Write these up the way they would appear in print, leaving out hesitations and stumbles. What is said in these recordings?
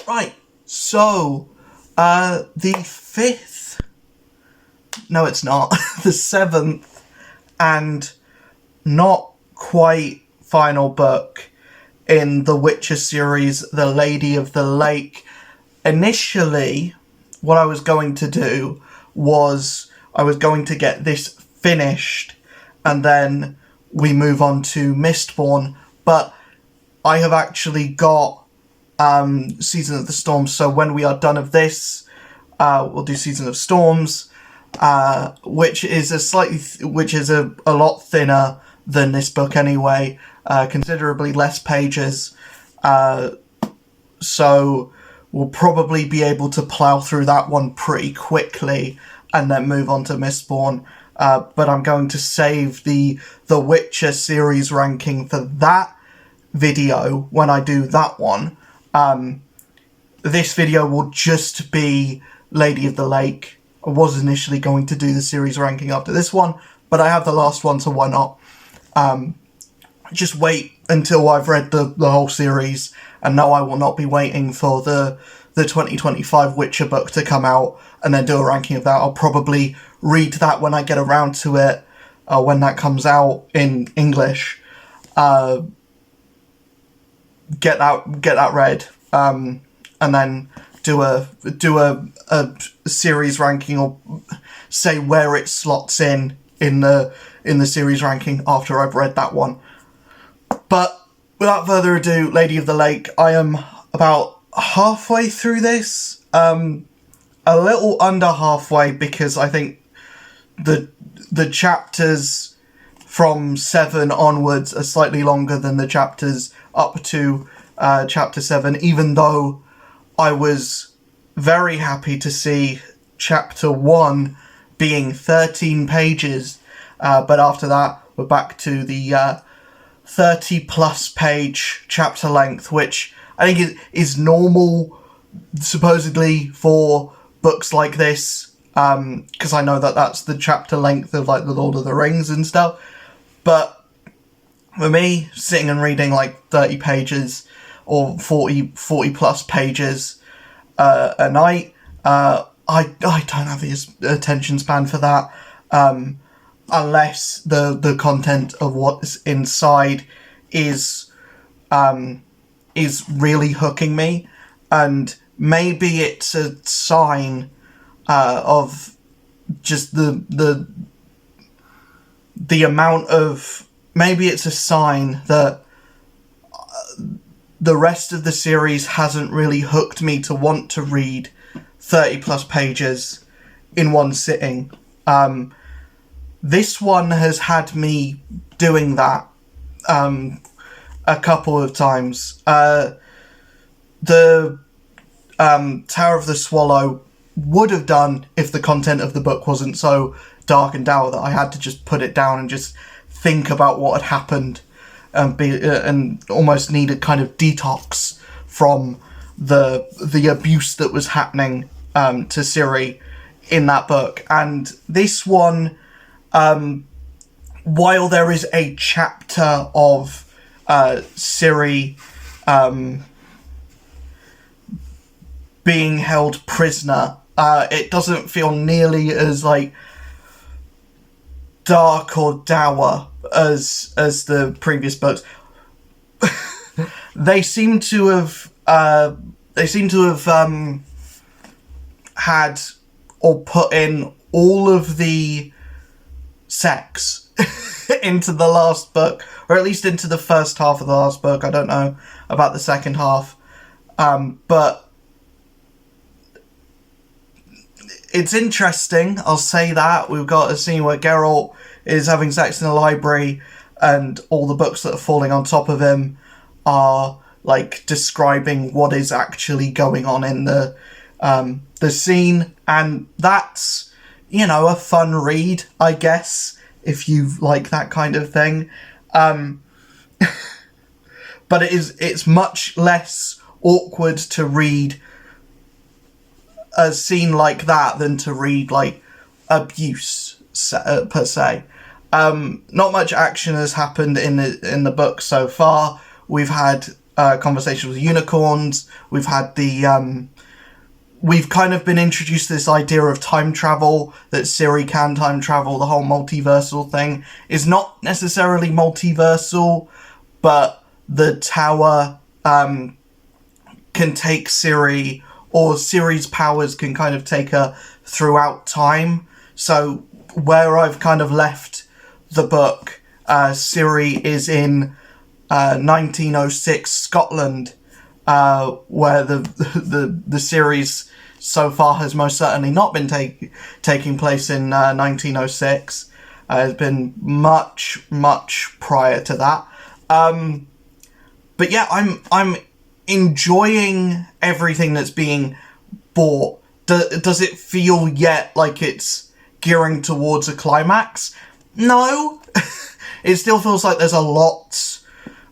Right, so, the fifth, no it's not, the seventh, and not quite final book in the Witcher series, The Lady of the Lake. Initially, what I was going to do was I was going to get this finished, and then we move on to Mistborn, but I have actually got Season of the Storms, so when we are done of this, we'll do Season of Storms, which is a lot thinner than this book anyway, considerably less pages, so we'll probably be able to plough through that one pretty quickly and then move on to Mistborn, but I'm going to save the Witcher series ranking for that video when I do that one. This video will just be Lady of the Lake. I was initially going to do the series ranking after this one, but I have the last one, so why not? Just wait until I've read the whole series, and no, I will not be waiting for the 2025 Witcher book to come out and then do a ranking of that. I'll probably read that when I get around to it, when that comes out in English. Get that read, and then do a series ranking, or say where it slots in the series ranking after I've read that one. But without further ado, Lady of the Lake. I am about halfway through this, a little under halfway, because I think the chapters from 7 onwards are slightly longer than the chapters up to chapter 7, even though I was very happy to see chapter 1 being 13 pages, but after that we're back to the 30 plus page chapter length, which I think is normal supposedly for books like this, because I know that that's the chapter length of like the Lord of the Rings and stuff. But for me, sitting and reading like 30 pages or 40 plus pages a night, I don't have the attention span for that, unless the content of what's inside is really hooking me. And maybe it's a sign of just the amount of... Maybe it's a sign that the rest of the series hasn't really hooked me to want to read 30 plus pages in one sitting. This one has had me doing that a couple of times. The Tower of the Swallow would have done if the content of the book wasn't so dark and dour that I had to just put it down and just think about what had happened, and almost need a kind of detox from the abuse that was happening to Ciri in that book. And this one, while there is a chapter of Ciri being held prisoner, it doesn't feel nearly as like dark or dour as the previous books. They seem to have had or put in all of the sex into the last book, or at least into the first half of the last book. I don't know about the second half, but it's interesting, I'll say that. We've got a scene where Geralt is having sex in a library, and all the books that are falling on top of him are like describing what is actually going on in the scene, and that's, you know, a fun read, I guess, if you like that kind of thing. But it's much less awkward to read a scene like that than to read like abuse per se. Not much action has happened in the book so far. We've had conversations with unicorns. We've had we've kind of been introduced to this idea of time travel, that Ciri can time travel. The whole multiversal thing is not necessarily multiversal, but the tower can take Ciri, or Ciri's powers can kind of take her throughout time. So where I've kind of left the book, Ciri is in 1906 Scotland, where the series so far has most certainly not been taking place in 1906. It's been much prior to that. But yeah, I'm enjoying everything that's being bought. Does it feel yet like it's gearing towards a climax? No. It still feels like there's a lot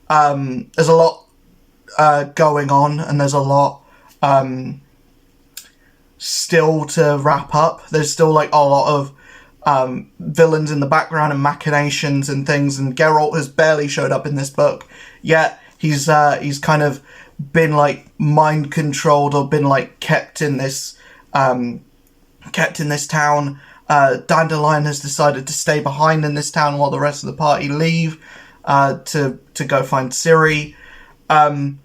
going on, and there's a lot still to wrap up. There's still like a lot of villains in the background and machinations and things, and Geralt has barely showed up in this book yet. He's kind of been like mind controlled, or been like kept in this town. Dandelion has decided to stay behind in this town while the rest of the party leave to go find Ciri. And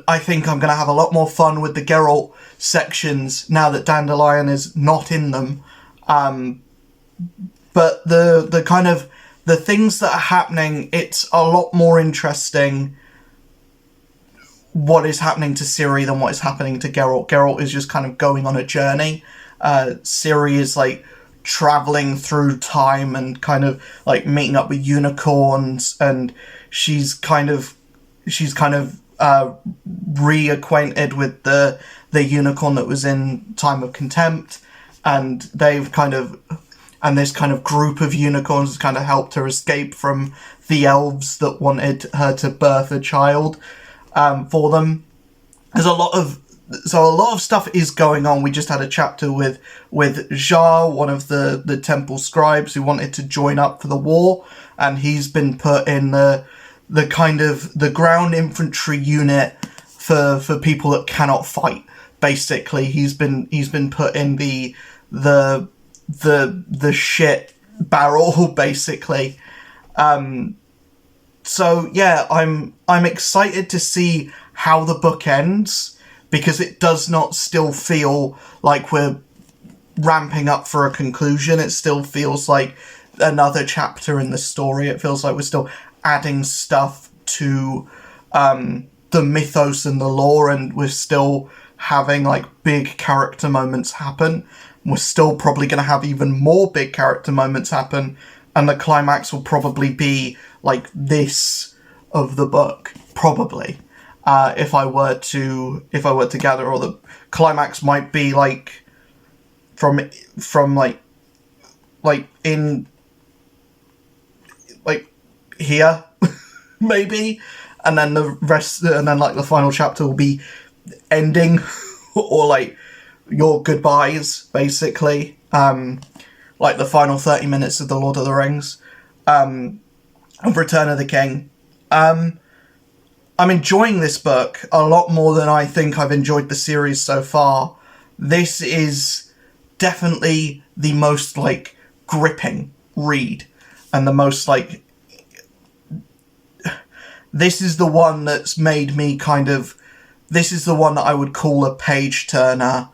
I think I'm going to have a lot more fun with the Geralt sections now that Dandelion is not in them. But the kind of the things that are happening, it's a lot more interesting what is happening to Ciri than what is happening to Geralt. Geralt is just kind of going on a journey. Ciri is like traveling through time and kind of like meeting up with unicorns, and she's kind of reacquainted with the unicorn that was in Time of Contempt, and this kind of group of unicorns has kind of helped her escape from the elves that wanted her to birth a child for them. There's a lot of stuff is going on. We just had a chapter with Jar, one of the temple scribes who wanted to join up for the war, and he's been put in the kind of the ground infantry unit for people that cannot fight. Basically, he's been put in the shit barrel, basically. So yeah, I'm excited to see how the book ends, because it does not still feel like we're ramping up for a conclusion. It still feels like another chapter in the story. It feels like we're still adding stuff to the mythos and the lore, and we're still having like big character moments happen. We're still probably going to have even more big character moments happen, and the climax will probably be like this of the book, probably. If I were to gather, or the climax might be like from like in like here, maybe, and then the rest, and then like the final chapter will be ending or like your goodbyes, basically, like the final 30 minutes of the Lord of the Rings, of Return of the King. I'm enjoying this book a lot more than I think I've enjoyed the series so far. This is definitely the most like gripping read, and the most like, this is the one that's made me kind of, this is the one that I would call a page turner,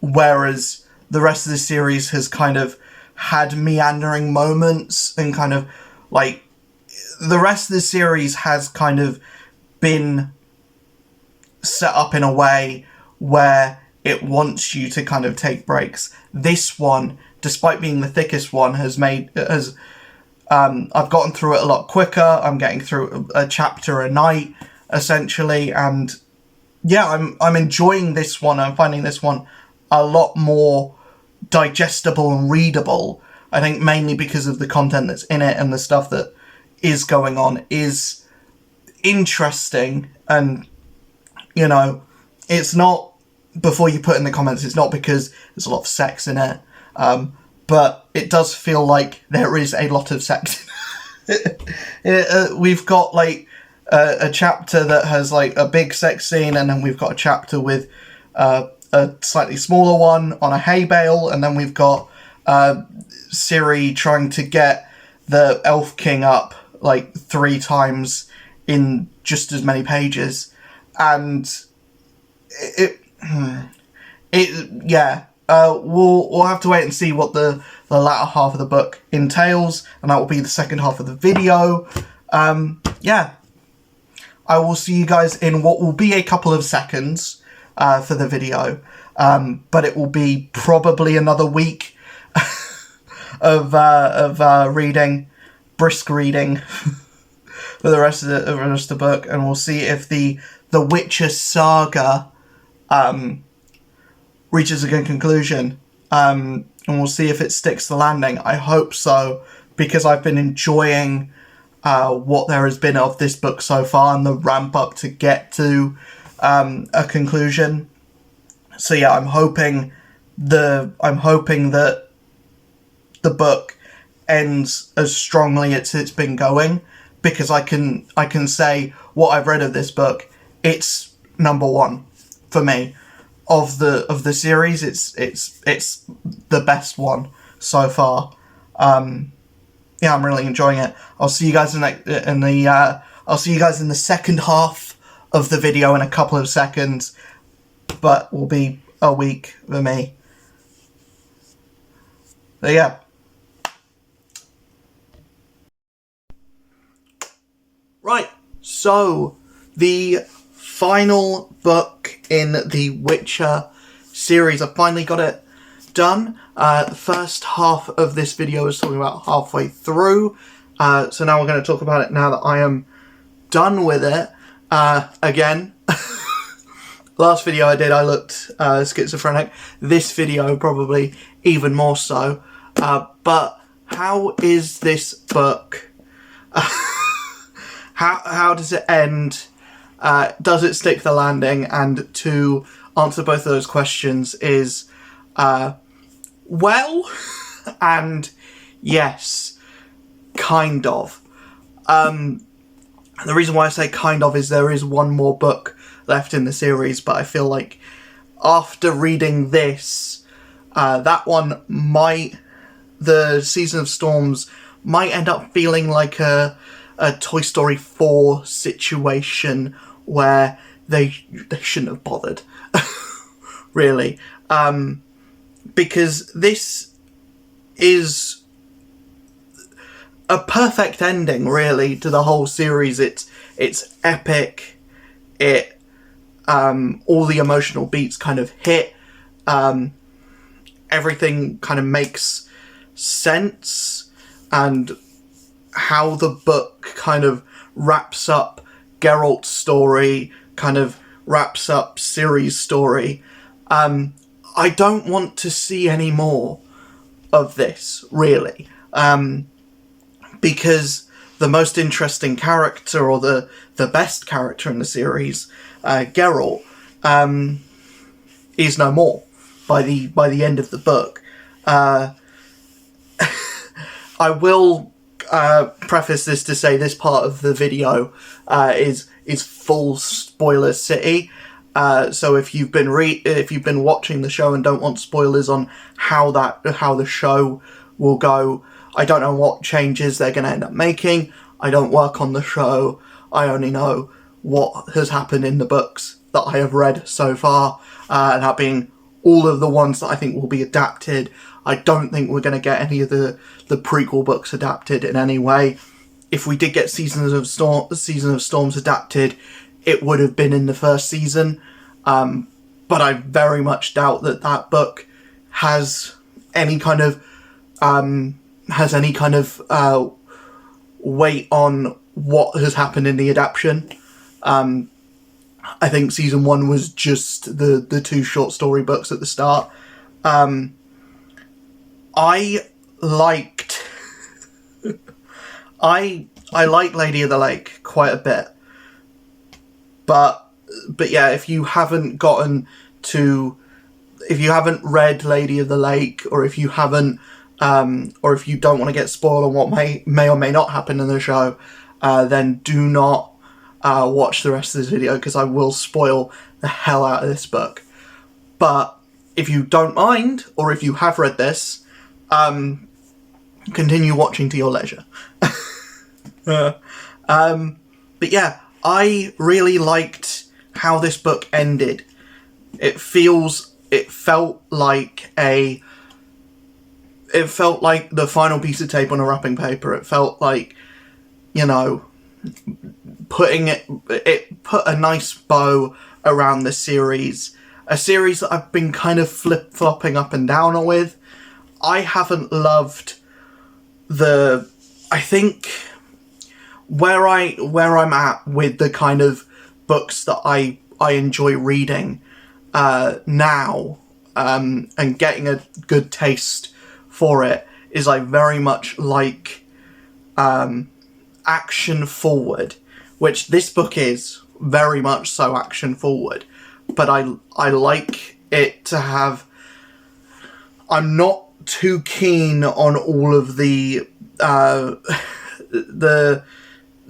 whereas the rest of the series has kind of had meandering moments, and kind of like, the rest of the series has kind of been set up in a way where it wants you to kind of take breaks. This one, despite being the thickest one, I've gotten through it a lot quicker. I'm getting through a chapter a night, essentially, and yeah, I'm enjoying this one. I'm finding this one a lot more digestible and readable. I think mainly because of the content that's in it, and the stuff that is going on is interesting. And, you know, it's not, before you put in the comments, it's not because there's a lot of sex in it, but it does feel like there is a lot of sex. We've got like a chapter that has like a big sex scene, and then we've got a chapter with a slightly smaller one on a hay bale, and then we've got Ciri trying to get the Elf King up like 3 times in just as many pages, and we'll have to wait and see what the latter half of the book entails, and that will be the second half of the video. I will see you guys in what will be a couple of seconds for the video, but it will be probably another week of reading, brisk reading for the rest of the book, and we'll see if the Witcher saga reaches a good conclusion, and we'll see if it sticks the landing. I hope so, because I've been enjoying what there has been of this book so far and the ramp up to get to a conclusion. So yeah, I'm hoping that the book ends as strongly as it's been going, because I can say what I've read of this book, it's number 1 for me of the series. It's the best one so far. Yeah, I'm really enjoying it. I'll see you guys I'll see you guys in the second half of the video in a couple of seconds, but will be a week for me. So yeah. Right, so the final book in the Witcher series, I finally got it done. The first half of this video is talking about halfway through, so now we're going to talk about it now that I am done with it. Again, last video I did, I looked schizophrenic. This video probably even more so. But how is this book? How does it end? Does it stick the landing? And to answer both of those questions is well and yes, kind of. The reason why I say kind of is there is one more book left in the series, but I feel like after reading this, that one the Season of Storms might end up feeling like a Toy Story 4 situation where they shouldn't have bothered, really, because this is a perfect ending, really, to the whole series. It's epic. It all the emotional beats kind of hit. Everything kind of makes sense, and how the book kind of wraps up Geralt's story, kind of wraps up Ciri's story. I don't want to see any more of this, really, because the most interesting character, or the best character in the series, Geralt, is no more by the end of the book. I will preface this to say this part of the video is full spoiler city. So if you've been watching the show and don't want spoilers on how the show will go, I don't know what changes they're going to end up making. I don't work on the show. I only know what has happened in the books that I have read so far, and that being all of the ones that I think will be adapted. I don't think we're going to get any of the prequel books adapted in any way. If we did get Season of Storms adapted, it would have been in the first season. But I very much doubt that book has any kind of weight on what has happened in the adaptation. I think season 1 was just the 2 short story books at the start. I liked Lady of the Lake quite a bit, but yeah, if you haven't read Lady of the Lake, or if you haven't, or if you don't want to get spoiled on what may or may not happen in the show, then do not watch the rest of this video because I will spoil the hell out of this book. But if you don't mind, or if you have read this, continue watching to your leisure. But yeah, I really liked how this book ended. It felt like the final piece of tape on a wrapping paper. It felt like, you know, it put a nice bow around the series. A series that I've been kind of flip-flopping up and down with. I haven't loved I think where I'm at with the kind of books that I enjoy reading now, and getting a good taste for it, is I very much like action forward, which this book is very much so action forward, but I like it to have. I'm not too keen on all of the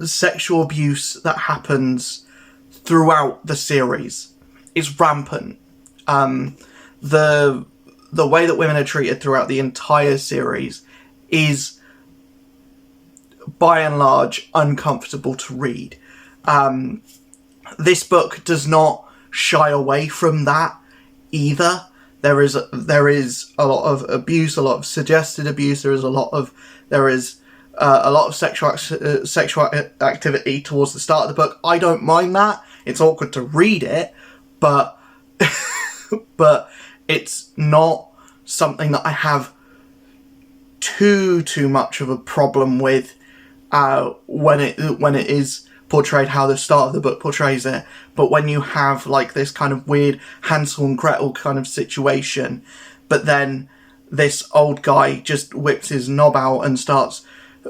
sexual abuse that happens throughout the series. It's rampant. The way that women are treated throughout the entire series is, by and large, uncomfortable to read. This book does not shy away from that either. There is a lot of abuse, a lot of suggested abuse. There is a lot of sexual activity towards the start of the book. I don't mind that. It's awkward to read it, but but it's not something that I have too much of a problem with when it is portrayed how the start of the book portrays it. But when you have like this kind of weird Hansel and Gretel kind of situation, but then this old guy just whips his knob out and starts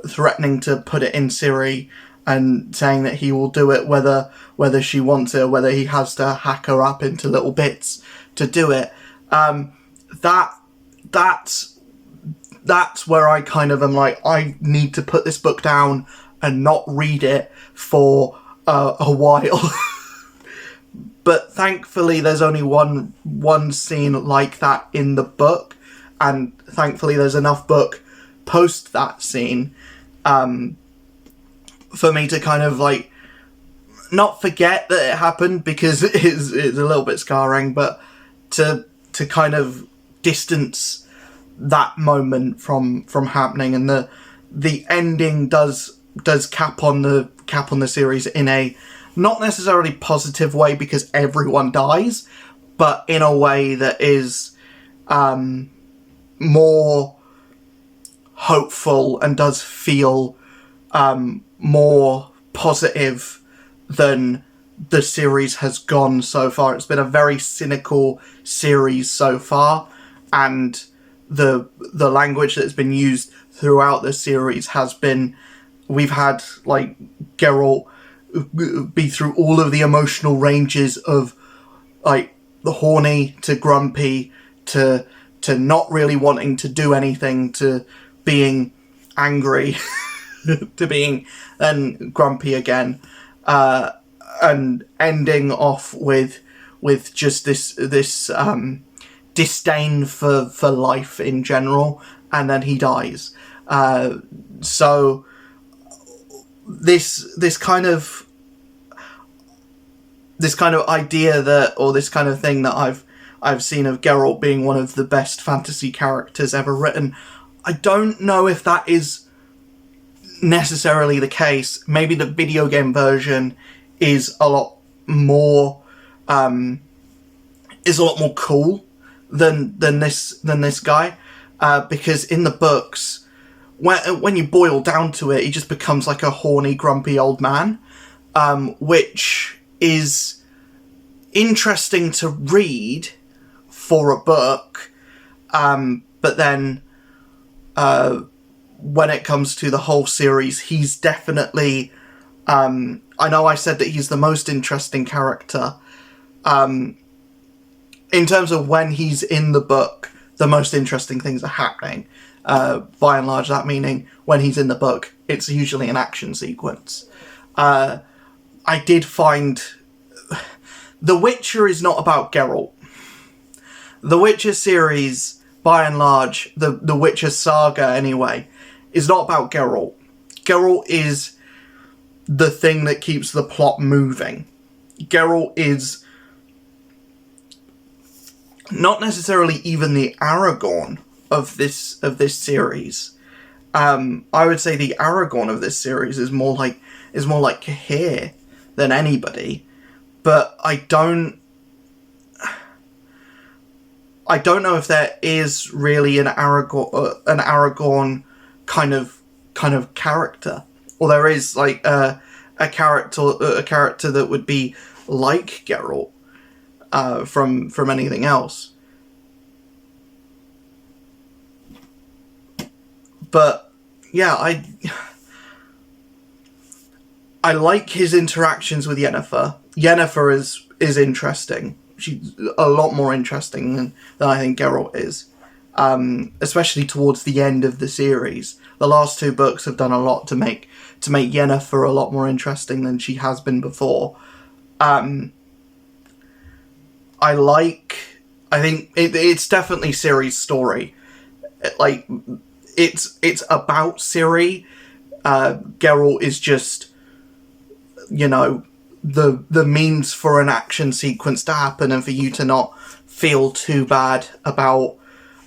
threatening to put it in Siri and saying that he will do it whether she wants it, or whether he has to hack her up into little bits to do it. That's where I kind of am like, I need to put this book down and not read it for a while. But thankfully there's only one scene like that in the book, and thankfully there's enough book post that scene for me to kind of like not forget that it happened, because it's a little bit scarring, but to kind of distance that moment from happening. And the ending does cap on the series in a not necessarily positive way, because everyone dies, but in a way that is more hopeful and does feel more positive than the series has gone so far. It's been a very cynical series so far, and the language that's been used throughout the series has been, we've had like Geralt be through all of the emotional ranges of like the horny to grumpy to not really wanting to do anything to being angry to being then grumpy again, and ending off with just this disdain for life in general, and then he dies. So this kind of idea that, or this kind of thing that I've seen of Geralt being one of the best fantasy characters ever written, I don't know if that is necessarily the case. Maybe the video game version is a lot more cool than this guy, because in the books, when you boil down to it, he just becomes like a horny, grumpy old man, which is interesting to read for a book, but then when it comes to the whole series, he's definitely, I know I said that he's the most interesting character, in terms of when he's in the book, the most interesting things are happening. By and large, that meaning when he's in the book, it's usually an action sequence. I did find The Witcher is not about Geralt. The Witcher series, by and large, the Witcher saga anyway, is not about Geralt. Geralt is the thing that keeps the plot moving. Geralt is not necessarily even the Aragorn of this series. I would say the Aragorn of this series is more like Cahir than anybody. But I don't know if there is really an Aragorn kind of character, or there is like a character that would be like Geralt from anything else. But yeah, I like his interactions with Yennefer. Yennefer is interesting. She's a lot more interesting than I think Geralt is. Especially towards the end of the series. The last two books have done a lot to make Yennefer a lot more interesting than she has been before. I think it's definitely Ciri's story. It's about Ciri. Geralt is just, the means for an action sequence to happen and for you to not feel too bad about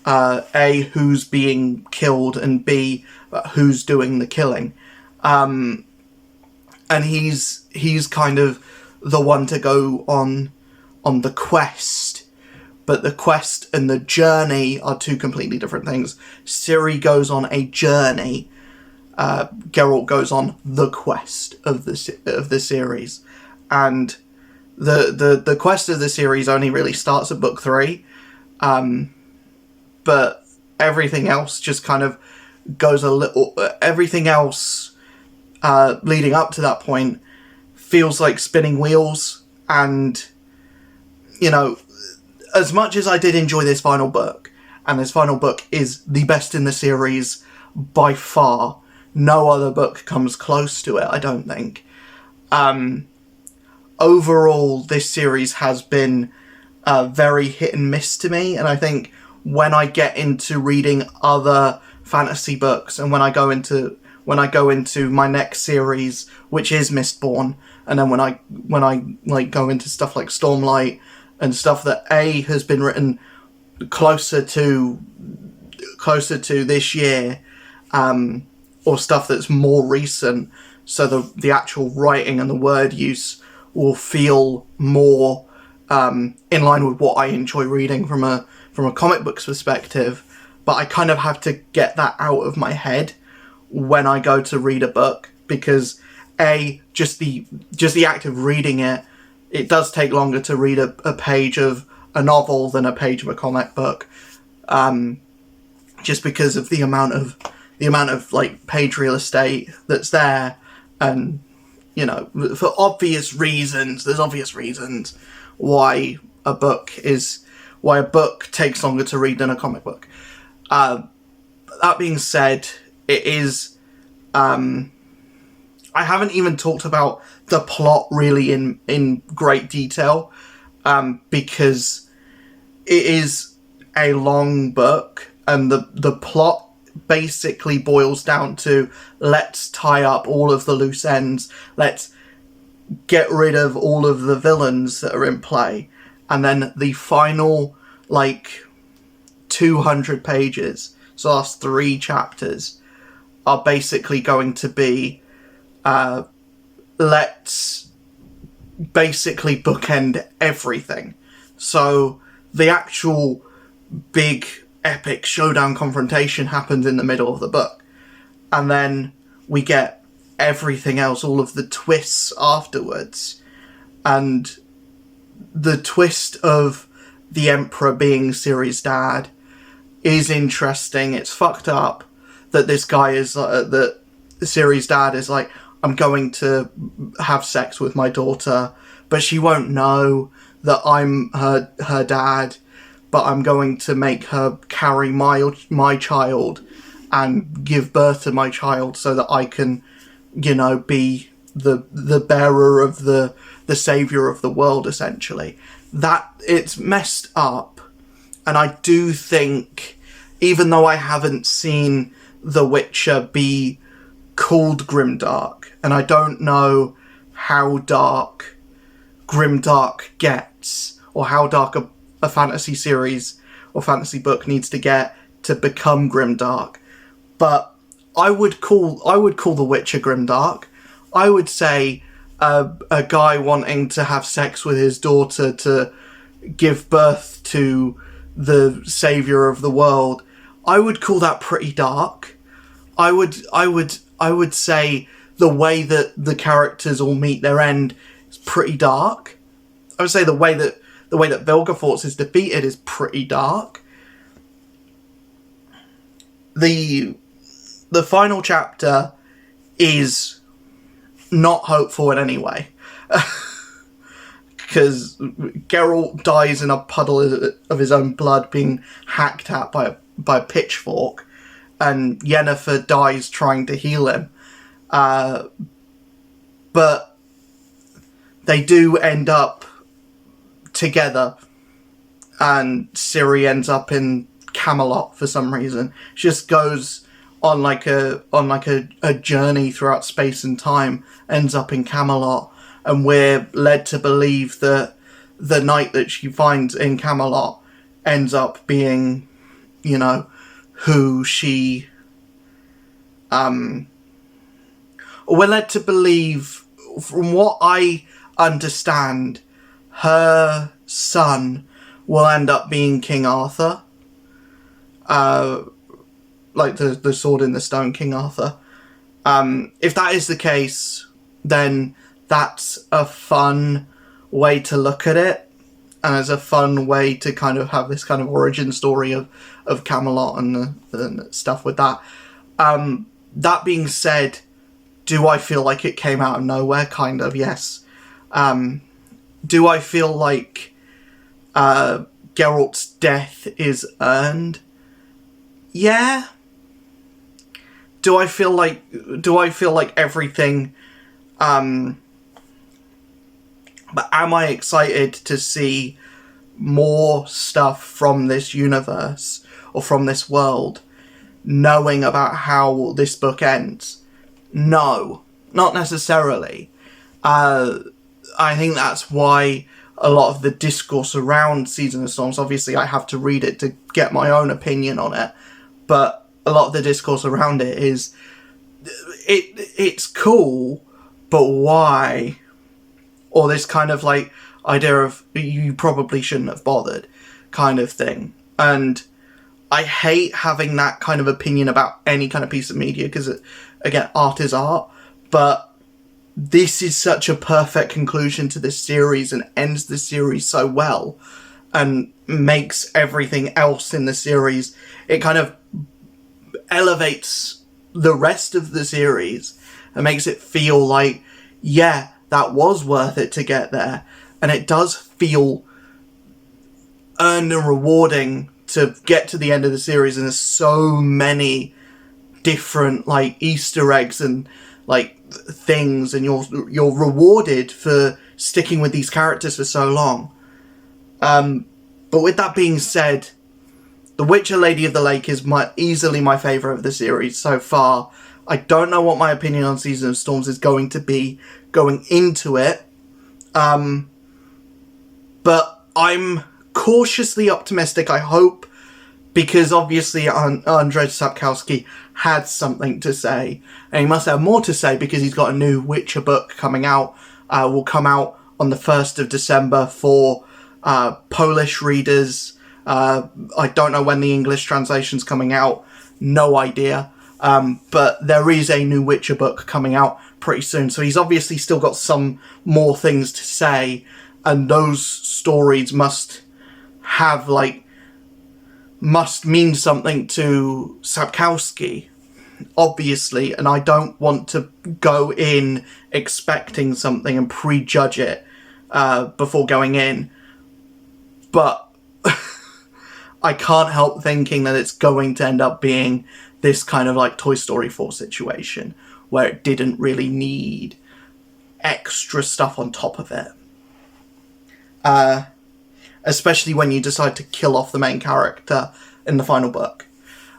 A, who's being killed, and B, who's doing the killing. And he's kind of the one to go on the quest. But the quest and the journey are two completely different things. Ciri goes on a journey. Geralt goes on the quest of the series. And the quest of the series only really starts at book 3. But everything else just kind of goes everything else leading up to that point feels like spinning wheels. And, as much as I did enjoy this final book, and this final book is the best in the series by far, no other book comes close to it, I don't think. Overall, this series has been very hit and miss to me, and I think when I get into reading other fantasy books, and when I go into my next series, which is Mistborn, and then when I go into stuff like Stormlight and stuff that A has been written closer to this year, or stuff that's more recent, so the actual writing and the word use will feel more in line with what I enjoy reading from a comic books perspective. But I kind of have to get that out of my head when I go to read a book, because A, just the act of reading it does take longer to read a page of a novel than a page of a comic book, just because of the amount of like page real estate that's there. And for obvious reasons, there's obvious reasons why a book takes longer to read than a comic book. That being said, it is I haven't even talked about the plot really in great detail, because it is a long book, and the plot basically boils down to, let's tie up all of the loose ends, let's get rid of all of the villains that are in play, and then the final 200 pages, so last 3 chapters, are basically going to be let's basically bookend everything. So the actual big epic showdown confrontation happens in the middle of the book, and then we get everything else, all of the twists afterwards. And the twist of the Emperor being Ciri's dad is interesting. It's fucked up that this guy is that Ciri's dad is like, I'm going to have sex with my daughter, but she won't know that I'm her dad, but I'm going to make her carry my child and give birth to my child so that I can, be the bearer of the savior of the world, essentially. That it's messed up, and I do think, even though I haven't seen The Witcher be called grimdark, and I don't know how dark grimdark gets, or how dark a fantasy series or fantasy book needs to get to become grimdark, but I would call The Witcher grimdark. I would say a guy wanting to have sex with his daughter to give birth to the savior of the world, I would call that pretty dark. I would say the way that the characters all meet their end is pretty dark. I would say the way that Vilgefortz is defeated is pretty dark. The final chapter is not hopeful in any way. Because Geralt dies in a puddle of his own blood, being hacked at by a pitchfork, and Yennefer dies trying to heal him. But they do end up together, and Ciri ends up in Camelot for some reason. She just goes on like a journey throughout space and time, ends up in Camelot, and we're led to believe that the knight that she finds in Camelot ends up being, who she we're led to believe, from what I understand, her son will end up being King Arthur. Like the Sword in the Stone King Arthur. If that is the case, then that's a fun way to look at it, and it's a fun way to kind of have this kind of origin story of Camelot and stuff with that. That being said, do I feel like it came out of nowhere? Kind of, yes. Do I feel like Geralt's death is earned? Yeah. Do I feel like everything, but am I excited to see more stuff from this universe or from this world, knowing about how this book ends? No, not necessarily. I think that's why a lot of the discourse around Season of Storms, obviously I have to read it to get my own opinion on it, but a lot of the discourse around it is, it's cool, but why? Or this kind of like idea of, you probably shouldn't have bothered kind of thing. And I hate having that kind of opinion about any kind of piece of media, because, again, art is art, but this is such a perfect conclusion to this series and ends the series so well and makes everything else in the series, it kind of elevates the rest of the series and makes it feel like, yeah, that was worth it to get there. And it does feel earned and rewarding to get to the end of the series, and there's so many different like Easter eggs and like things, and you're rewarded for sticking with these characters for so long. But with that being said, The Witcher Lady of the Lake is easily my favourite of the series so far. I don't know what my opinion on Season of Storms is going to be going into it. But I'm cautiously optimistic, I hope, because obviously Andrzej Sapkowski had something to say, and he must have more to say because he's got a new Witcher book coming out. Will come out on the 1st of December for Polish readers. I don't know when the English translation's coming out, no idea. But there is a new Witcher book coming out pretty soon, so he's obviously still got some more things to say, and those stories must mean something to Sapkowski, obviously, and I don't want to go in expecting something and prejudge it before going in, but I can't help thinking that it's going to end up being this kind of like Toy Story 4 situation, where it didn't really need extra stuff on top of it. Especially when you decide to kill off the main character in the final book.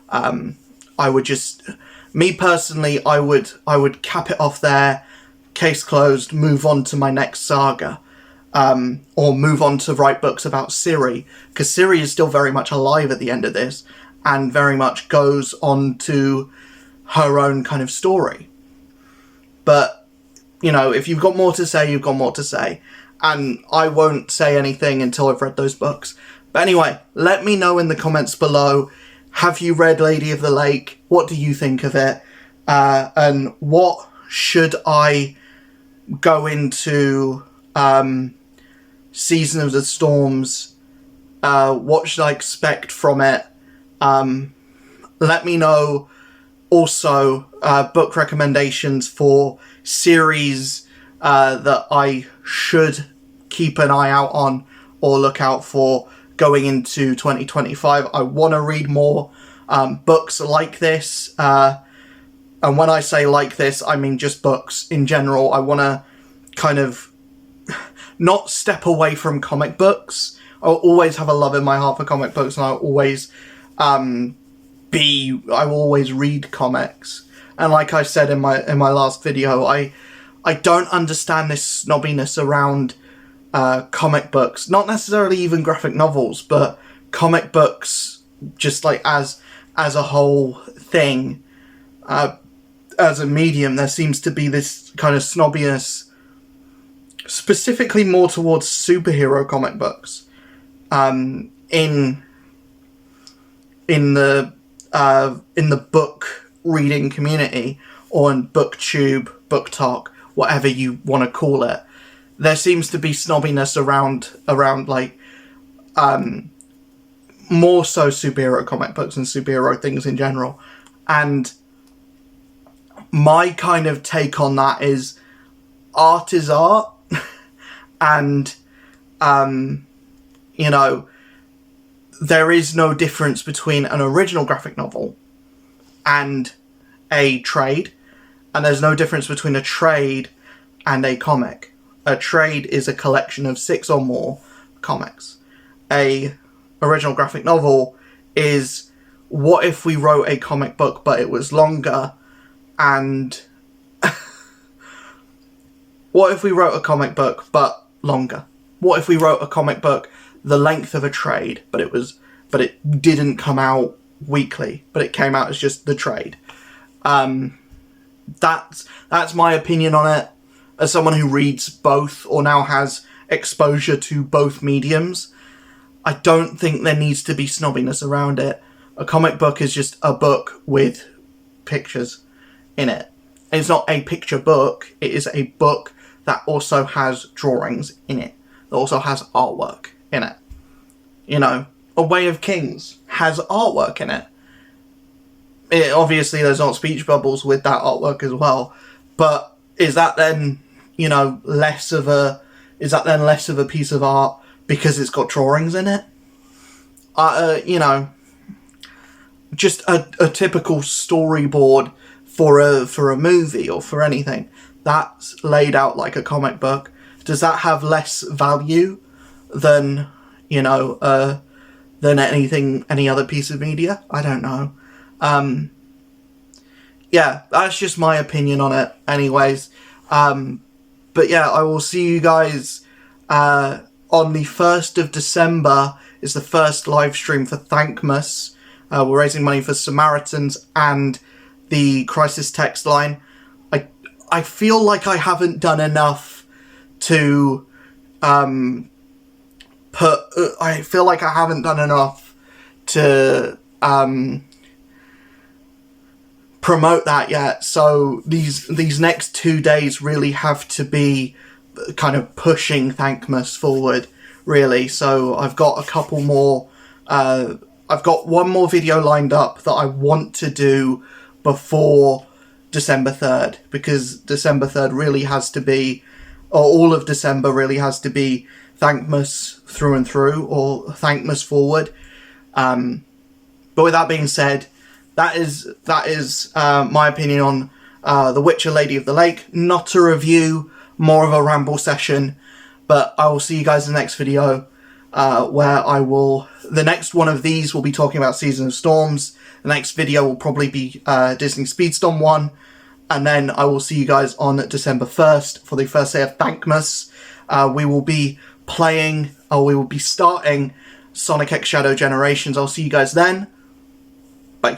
I would just, me personally, I would cap it off there, case closed, move on to my next saga, or move on to write books about Ciri, because Ciri is still very much alive at the end of this, and very much goes on to her own kind of story. But, you know, if you've got more to say, you've got more to say. And I won't say anything until I've read those books. But anyway, let me know in the comments below, have you read Lady of the Lake? What do you think of it? And what should I go into Season of the Storms? What should I expect from it? Let me know also book recommendations for series that I should keep an eye out on or look out for going into 2025. I want to read more books like this. And when I say like this, I mean just books in general. I want to kind of not step away from comic books. I'll always have a love in my heart for comic books, and I'll always I will always read comics. And like I said in my last video, I don't understand this snobbiness around comic books. Not necessarily even graphic novels, but comic books just like as a whole thing. As a medium, there seems to be this kind of snobbiness, specifically more towards superhero comic books. In the book reading community, or in booktube, book talk, whatever you want to call it, there seems to be snobbiness around like more so superhero comic books and superhero things in general. And my kind of take on that is art is art. And you know, there is no difference between an original graphic novel and a trade, and there's no difference between a trade and a comic. A trade is a collection of 6 or more comics. A original graphic novel is, what if we wrote a comic book but it was longer, and what if we wrote a comic book but longer? What if we wrote a comic book the length of a trade, but it didn't come out weekly, but it came out as just the trade? That's my opinion on it. As someone who reads both, or now has exposure to both mediums, I don't think there needs to be snobbiness around it. A comic book is just a book with pictures in it. And it's not a picture book, it is a book that also has drawings in it, that also has artwork in it. You know, A Way of Kings has artwork in it. Obviously there's not speech bubbles with that artwork as well, but is that then, you know, less of a piece of art because it's got drawings in it? You know, just a typical storyboard for a movie or for anything that's laid out like a comic book. Does that have less value than, you know, than any other piece of media? I don't know. Yeah, that's just my opinion on it anyways. But yeah, I will see you guys on the 1st of December is the first live stream for Thankmas. We're raising money for Samaritans and the Crisis text line. I feel like I haven't done enough to I feel like I haven't done enough to promote that yet. So these next 2 days really have to be kind of pushing Thankmas forward, really. So I've got a couple more. I've got one more video lined up that I want to do before December 3rd, because December 3rd really has to be, or all of December really has to be, Thankmas through and through, or Thankmas forward. But with that being said, that is my opinion on The Witcher Lady of the Lake. Not a review more of a ramble session. But I will see you guys in the next video, where the next one of these will be talking about Season of Storms. The next video will probably be Disney Speedstorm 1. And then I will see you guys on December 1st for the first day of Thankmas. We will be starting Sonic X Shadow Generations. I'll see you guys then. Bye.